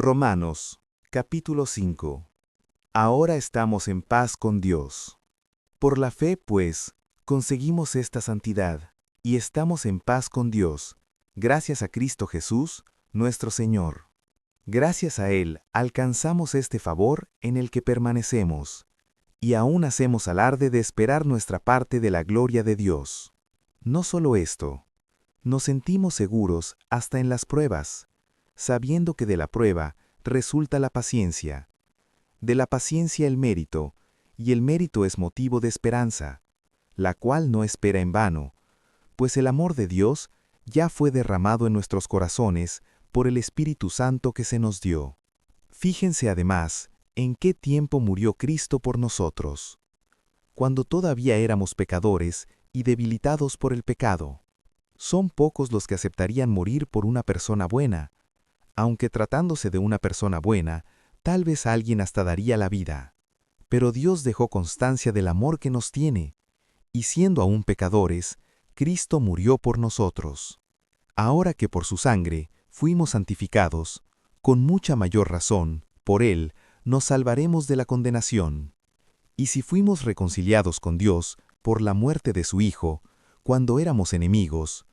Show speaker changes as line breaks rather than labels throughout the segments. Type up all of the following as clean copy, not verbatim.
Romanos, capítulo 5. Ahora estamos en paz con Dios. Por la fe, pues, conseguimos esta santidad, y estamos en paz con Dios, gracias a Cristo Jesús, nuestro Señor. Gracias a Él alcanzamos este favor en el que permanecemos, y aún hacemos alarde de esperar nuestra parte de la gloria de Dios. No solo esto, nos sentimos seguros hasta en las pruebas, sabiendo que de la prueba resulta la paciencia, de la paciencia el mérito, y el mérito es motivo de esperanza, la cual no espera en vano, pues el amor de Dios ya fue derramado en nuestros corazones por el Espíritu Santo que se nos dio. Fíjense además en qué tiempo murió Cristo por nosotros, cuando todavía éramos pecadores y debilitados por el pecado. Son pocos los que aceptarían morir por una persona buena, aunque tratándose de una persona buena, tal vez alguien hasta daría la vida. Pero Dios dejó constancia del amor que nos tiene, y siendo aún pecadores, Cristo murió por nosotros. Ahora que por su sangre fuimos santificados, con mucha mayor razón, por Él, nos salvaremos de la condenación. Y si fuimos reconciliados con Dios por la muerte de su Hijo, cuando éramos enemigos,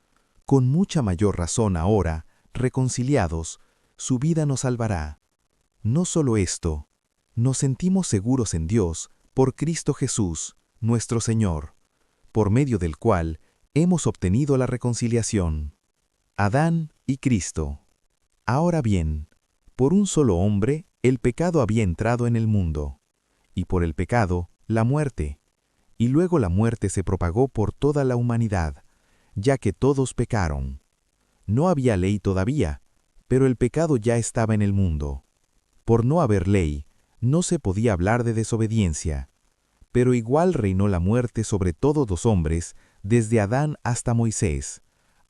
con mucha mayor razón ahora, reconciliados, su vida nos salvará. No solo esto, nos sentimos seguros en Dios por Cristo Jesús, nuestro Señor, por medio del cual hemos obtenido la reconciliación. Adán y Cristo. Ahora bien, por un solo hombre el pecado había entrado en el mundo, y por el pecado la muerte, y luego la muerte se propagó por toda la humanidad, ya que todos pecaron. No había ley todavía, pero el pecado ya estaba en el mundo. Por no haber ley, no se podía hablar de desobediencia, pero igual reinó la muerte sobre todos los hombres, desde Adán hasta Moisés,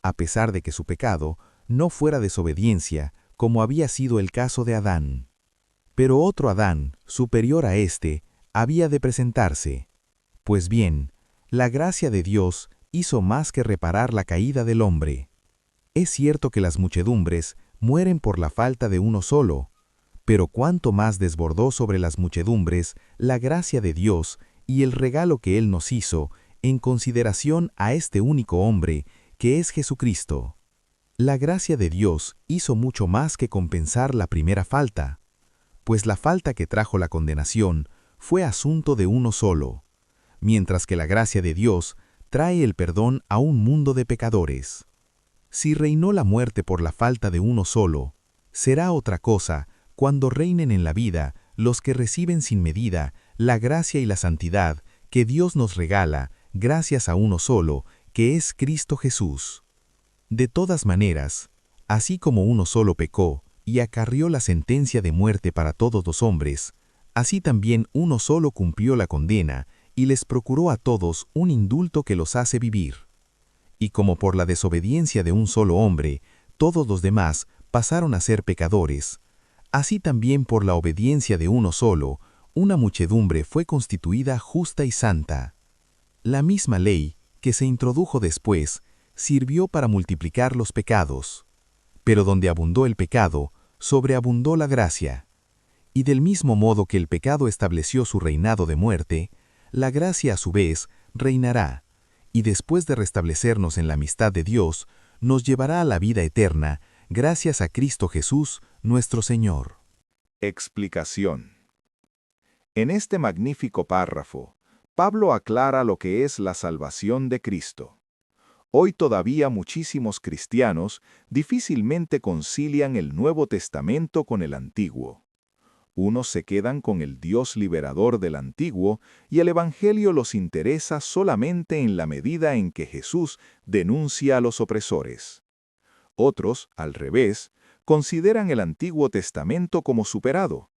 a pesar de que su pecado no fuera desobediencia, como había sido el caso de Adán. Pero otro Adán, superior a éste, había de presentarse. Pues bien, la gracia de Dios hizo más que reparar la caída del hombre. Es cierto que las muchedumbres mueren por la falta de uno solo, pero cuánto más desbordó sobre las muchedumbres la gracia de Dios y el regalo que Él nos hizo en consideración a este único hombre, que es Jesucristo. La gracia de Dios hizo mucho más que compensar la primera falta, pues la falta que trajo la condenación fue asunto de uno solo, mientras que la gracia de Dios trae el perdón a un mundo de pecadores. Si reinó la muerte por la falta de uno solo, será otra cosa cuando reinen en la vida los que reciben sin medida la gracia y la santidad que Dios nos regala gracias a uno solo, que es Cristo Jesús. De todas maneras, así como uno solo pecó y acarrió la sentencia de muerte para todos los hombres, así también uno solo cumplió la condena y les procuró a todos un indulto que los hace vivir. Y como por la desobediencia de un solo hombre, todos los demás pasaron a ser pecadores, así también por la obediencia de uno solo, una muchedumbre fue constituida justa y santa. La misma ley, que se introdujo después, sirvió para multiplicar los pecados. Pero donde abundó el pecado, sobreabundó la gracia. Y del mismo modo que el pecado estableció su reinado de muerte, la gracia a su vez reinará, y después de restablecernos en la amistad de Dios, nos llevará a la vida eterna, gracias a Cristo Jesús, nuestro Señor.
Explicación. En este magnífico párrafo, Pablo aclara lo que es la salvación de Cristo. Hoy todavía muchísimos cristianos difícilmente concilian el Nuevo Testamento con el Antiguo. Unos se quedan con el Dios liberador del Antiguo y el Evangelio los interesa solamente en la medida en que Jesús denuncia a los opresores. Otros, al revés, consideran el Antiguo Testamento como superado.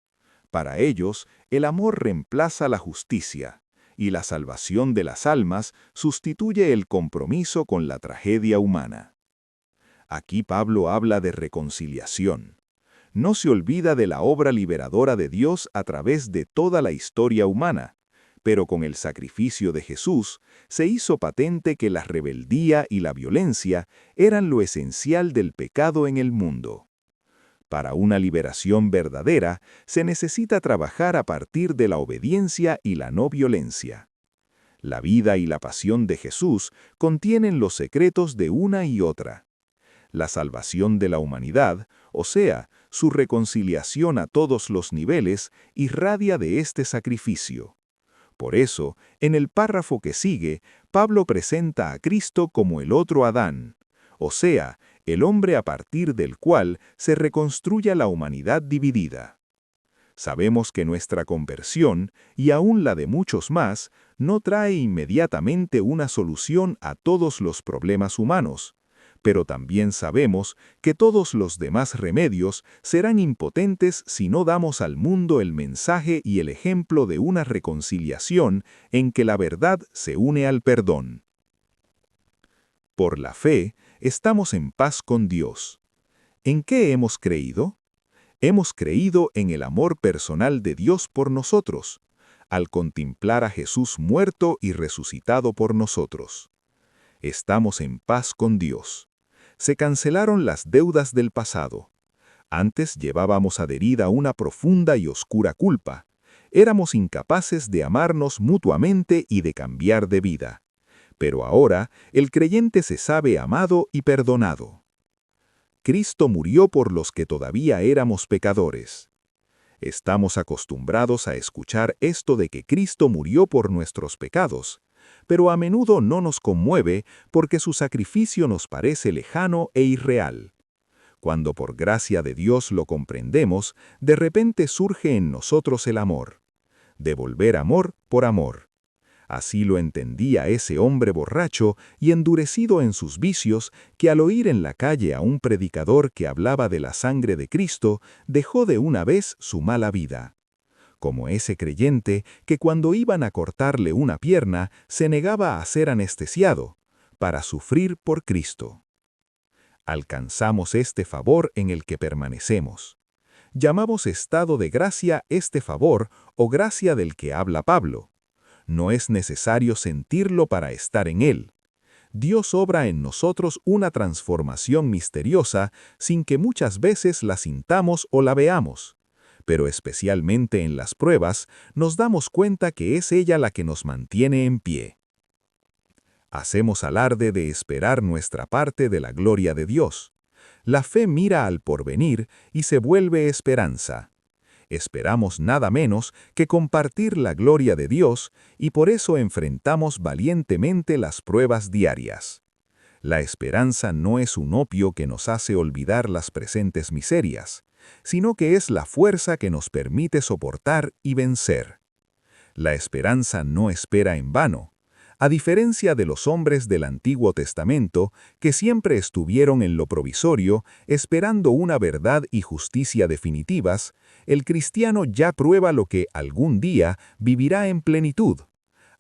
Para ellos, el amor reemplaza la justicia, y la salvación de las almas sustituye el compromiso con la tragedia humana. Aquí Pablo habla de reconciliación. No se olvida de la obra liberadora de Dios a través de toda la historia humana, pero con el sacrificio de Jesús se hizo patente que la rebeldía y la violencia eran lo esencial del pecado en el mundo. Para una liberación verdadera, se necesita trabajar a partir de la obediencia y la no violencia. La vida y la pasión de Jesús contienen los secretos de una y otra. La salvación de la humanidad, o sea, su reconciliación a todos los niveles, irradia de este sacrificio. Por eso, en el párrafo que sigue, Pablo presenta a Cristo como el otro Adán, o sea, el hombre a partir del cual se reconstruye la humanidad dividida. Sabemos que nuestra conversión, y aún la de muchos más, no trae inmediatamente una solución a todos los problemas humanos, pero también sabemos que todos los demás remedios serán impotentes si no damos al mundo el mensaje y el ejemplo de una reconciliación en que la verdad se une al perdón. Por la fe, estamos en paz con Dios. ¿En qué hemos creído? Hemos creído en el amor personal de Dios por nosotros, al contemplar a Jesús muerto y resucitado por nosotros. Estamos en paz con Dios. Se cancelaron las deudas del pasado. Antes llevábamos adherida una profunda y oscura culpa. Éramos incapaces de amarnos mutuamente y de cambiar de vida. Pero ahora el creyente se sabe amado y perdonado. Cristo murió por los que todavía éramos pecadores. Estamos acostumbrados a escuchar esto de que Cristo murió por nuestros pecados, pero a menudo no nos conmueve porque su sacrificio nos parece lejano e irreal. Cuando por gracia de Dios lo comprendemos, de repente surge en nosotros el amor. Devolver amor por amor. Así lo entendía ese hombre borracho y endurecido en sus vicios que al oír en la calle a un predicador que hablaba de la sangre de Cristo, dejó de una vez su mala vida. Como ese creyente que cuando iban a cortarle una pierna se negaba a ser anestesiado, para sufrir por Cristo. Alcanzamos este favor en el que permanecemos. Llamamos estado de gracia este favor o gracia del que habla Pablo. No es necesario sentirlo para estar en él. Dios obra en nosotros una transformación misteriosa sin que muchas veces la sintamos o la veamos. Pero especialmente en las pruebas, nos damos cuenta que es ella la que nos mantiene en pie. Hacemos alarde de esperar nuestra parte de la gloria de Dios. La fe mira al porvenir y se vuelve esperanza. Esperamos nada menos que compartir la gloria de Dios y por eso enfrentamos valientemente las pruebas diarias. La esperanza no es un opio que nos hace olvidar las presentes miserias, sino que es la fuerza que nos permite soportar y vencer. La esperanza no espera en vano. A diferencia de los hombres del Antiguo Testamento, que siempre estuvieron en lo provisorio, esperando una verdad y justicia definitivas, el cristiano ya prueba lo que algún día vivirá en plenitud.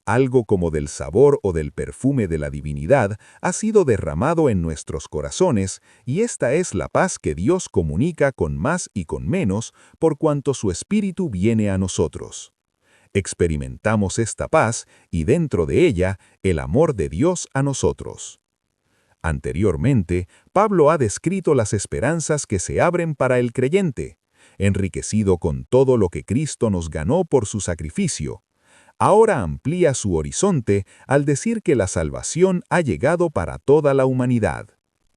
Algo como del sabor o del perfume de la divinidad ha sido derramado en nuestros corazones, y esta es la paz que Dios comunica con más y con menos por cuanto su Espíritu viene a nosotros. Experimentamos esta paz y dentro de ella el amor de Dios a nosotros. Anteriormente, Pablo ha descrito las esperanzas que se abren para el creyente, enriquecido con todo lo que Cristo nos ganó por su sacrificio. Ahora amplía su horizonte al decir que la salvación ha llegado para toda la humanidad.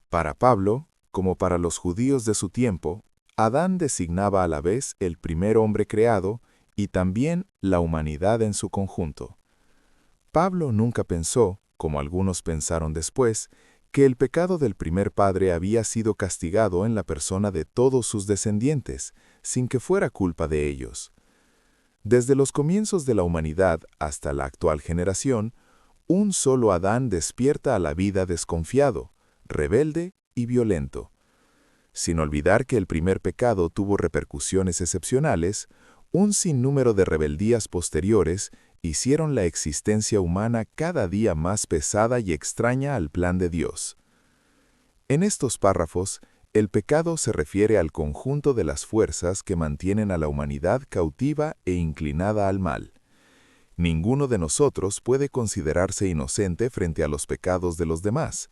Para Pablo, como para los judíos de su tiempo, Adán designaba a la vez el primer hombre creado y también la humanidad en su conjunto. Pablo nunca pensó, como algunos pensaron después, que el pecado del primer padre había sido castigado en la persona de todos sus descendientes, sin que fuera culpa de ellos. Desde los comienzos de la humanidad hasta la actual generación, un solo Adán despierta a la vida desconfiado, rebelde y violento. Sin olvidar que el primer pecado tuvo repercusiones excepcionales, un sinnúmero de rebeldías posteriores hicieron la existencia humana cada día más pesada y extraña al plan de Dios. En estos párrafos, el pecado se refiere al conjunto de las fuerzas que mantienen a la humanidad cautiva e inclinada al mal. Ninguno de nosotros puede considerarse inocente frente a los pecados de los demás,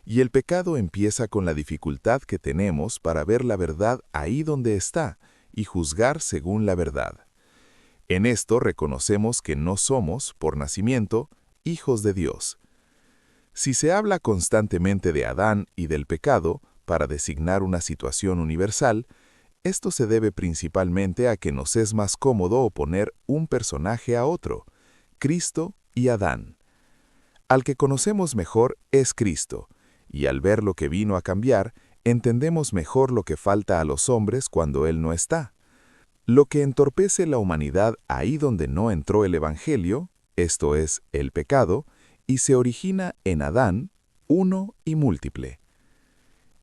Y el pecado empieza con la dificultad que tenemos para ver la verdad ahí donde está y juzgar según la verdad. En esto reconocemos que no somos, por nacimiento, hijos de Dios. Si se habla constantemente de Adán y del pecado para designar una situación universal, esto se debe principalmente a que nos es más cómodo oponer un personaje a otro, Cristo y Adán. Al que conocemos mejor es Cristo, y al ver lo que vino a cambiar, entendemos mejor lo que falta a los hombres cuando Él no está. Lo que entorpece la humanidad ahí donde no entró el Evangelio, esto es, el pecado, y se origina en Adán, uno y múltiple.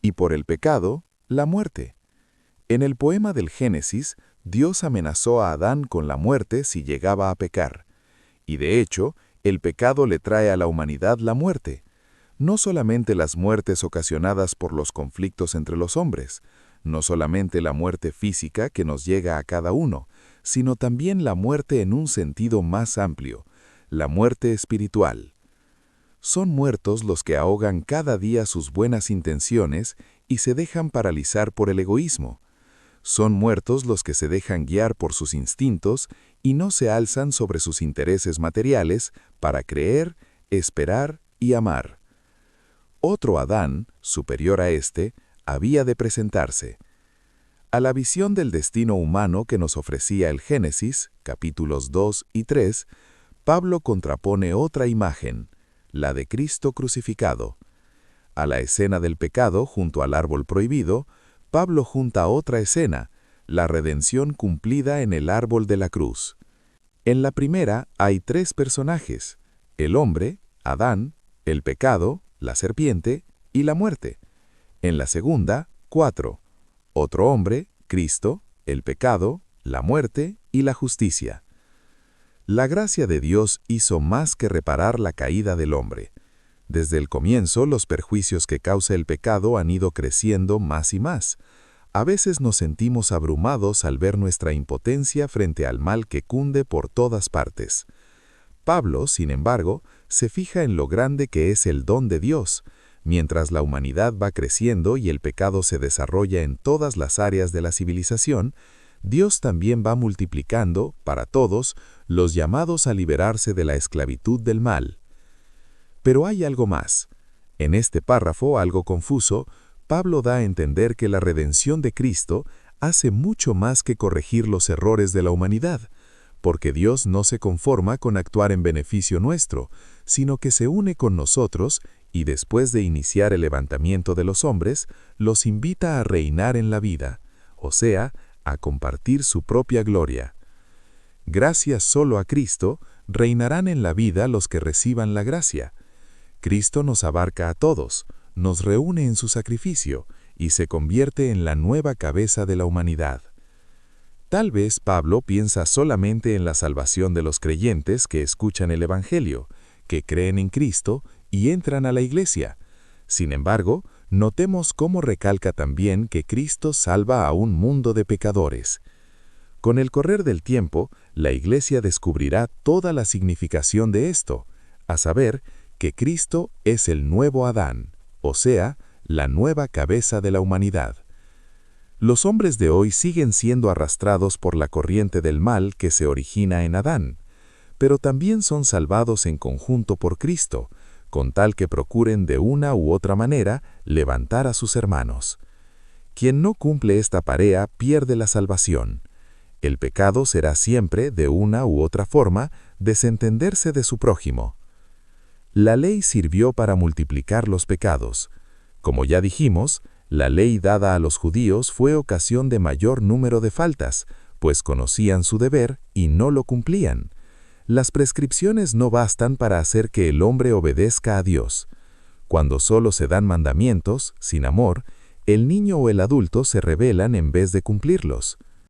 Y por el pecado, la muerte. En el poema del Génesis, Dios amenazó a Adán con la muerte si llegaba a pecar. Y de hecho, el pecado le trae a la humanidad la muerte. No solamente las muertes ocasionadas por los conflictos entre los hombres, no solamente la muerte física que nos llega a cada uno, sino también la muerte en un sentido más amplio, la muerte espiritual. Son muertos los que ahogan cada día sus buenas intenciones y se dejan paralizar por el egoísmo. Son muertos los que se dejan guiar por sus instintos y no se alzan sobre sus intereses materiales para creer, esperar y amar. Otro Adán, superior a este, había de presentarse. A la visión del destino humano que nos ofrecía el Génesis, capítulos 2 y 3, Pablo contrapone otra imagen, la de Cristo crucificado. A la escena del pecado junto al árbol prohibido, Pablo junta otra escena, la redención cumplida en el árbol de la cruz. En la primera hay tres personajes, el hombre, Adán, el pecado, la serpiente y la muerte. En la segunda, cuatro, otro hombre, Cristo, el pecado, la muerte y la justicia. La gracia de Dios hizo más que reparar la caída del hombre. Desde el comienzo, los perjuicios que causa el pecado han ido creciendo más y más. A veces nos sentimos abrumados al ver nuestra impotencia frente al mal que cunde por todas partes. Pablo, sin embargo, se fija en lo grande que es el don de Dios. Mientras la humanidad va creciendo y el pecado se desarrolla en todas las áreas de la civilización, Dios también va multiplicando, para todos, los llamados a liberarse de la esclavitud del mal. Pero hay algo más. En este párrafo, algo confuso, Pablo da a entender que la redención de Cristo hace mucho más que corregir los errores de la humanidad, porque Dios no se conforma con actuar en beneficio nuestro, sino que se une con nosotros y después de iniciar el levantamiento de los hombres, los invita a reinar en la vida, o sea, a compartir su propia gloria. Gracias solo a Cristo, reinarán en la vida los que reciban la gracia. Cristo nos abarca a todos, nos reúne en su sacrificio y se convierte en la nueva cabeza de la humanidad. Tal vez Pablo piensa solamente en la salvación de los creyentes que escuchan el Evangelio, que creen en Cristo y entran a la iglesia. Sin embargo, notemos cómo recalca también que Cristo salva a un mundo de pecadores. Con el correr del tiempo, la iglesia descubrirá toda la significación de esto, a saber, que Cristo es el nuevo Adán, o sea, la nueva cabeza de la humanidad. Los hombres de hoy siguen siendo arrastrados por la corriente del mal que se origina en Adán, pero también son salvados en conjunto por Cristo, con tal que procuren de una u otra manera levantar a sus hermanos. Quien no cumple esta tarea pierde la salvación. El pecado será siempre, de una u otra forma, desentenderse de su prójimo. La ley sirvió para multiplicar los pecados. Como ya dijimos, la ley dada a los judíos fue ocasión de mayor número de faltas, pues conocían su deber y no lo cumplían. Las prescripciones no bastan para hacer que el hombre obedezca a Dios. Cuando solo se dan mandamientos, sin amor, el niño o el adulto se rebelan en vez de cumplirlos.